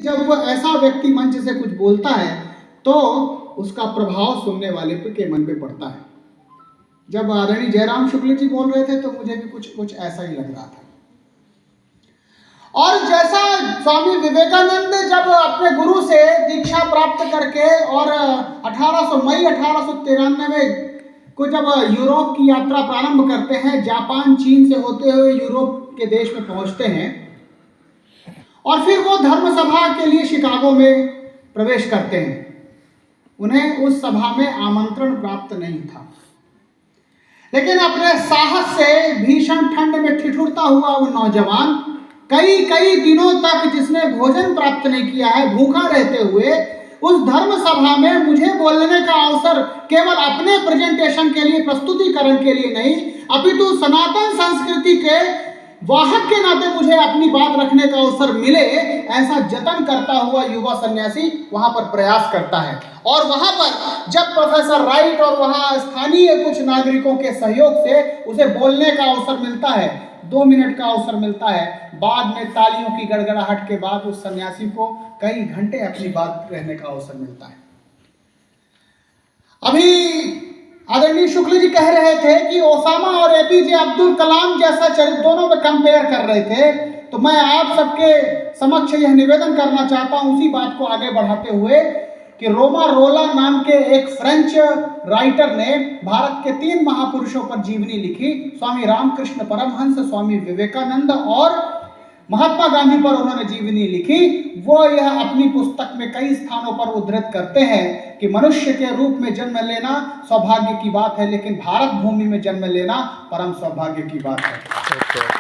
जब वह ऐसा व्यक्ति मंच से कुछ बोलता है तो उसका प्रभाव सुनने वाले के मन पे पड़ता है। जब आदरणीय जयराम शुक्ल जी बोल रहे थे तो मुझे भी कुछ ऐसा ही लग रहा था। और जैसा स्वामी विवेकानंद जब अपने गुरु से दीक्षा प्राप्त करके और मई 1893 को जब यूरोप की यात्रा प्रारंभ करते हैं, जापान चीन से होते हुए यूरोप के देश में पहुंचते हैं और फिर वो धर्म सभा के लिए शिकागो में प्रवेश करते हैं। उन्हें उस सभा में आमंत्रण प्राप्त नहीं था, लेकिन अपने साहस से भीषण ठंड में ठिठुरता हुआ वो नौजवान कई दिनों तक, जिसने भोजन प्राप्त नहीं किया है, भूखा रहते हुए उस धर्म सभा में मुझे बोलने का अवसर केवल अपने प्रेजेंटेशन के लिए, प्रस्तुतिकरण के लिए नहीं, अपितु सनातन संस्कृति के वाहक के नाते मुझे अपनी बात रखने का अवसर मिले, ऐसा जतन करता हुआ युवा सन्यासी वहां पर प्रयास करता है। और वहां पर जब प्रोफेसर राइट और वहां स्थानीय कुछ नागरिकों के सहयोग से उसे बोलने का अवसर मिलता है, 2 मिनट का अवसर मिलता है, बाद में तालियों की गड़गड़ाहट के बाद उस सन्यासी को कई घंटे अपनी बात कहने का अवसर मिलता है। अभी आदरणीय शुक्ल जी कह रहे थे कि ओसामा और एपीजे अब्दुल कलाम जैसा चरित्र दोनों में कंपेयर कर रहे थे, तो मैं आप सबके समक्ष यह निवेदन करना चाहता हूं उसी बात को आगे बढ़ाते हुए कि रोमा रोला नाम के एक फ्रेंच राइटर ने भारत के 3 महापुरुषों पर जीवनी लिखी। स्वामी रामकृष्ण परमहंस, स्वामी विवेकानंद और महात्मा गांधी पर उन्होंने जीवनी लिखी। वो यह अपनी पुस्तक में कई स्थानों पर उद्धृत करते हैं कि मनुष्य के रूप में जन्म लेना सौभाग्य की बात है, लेकिन भारत भूमि में जन्म लेना परम सौभाग्य की बात है।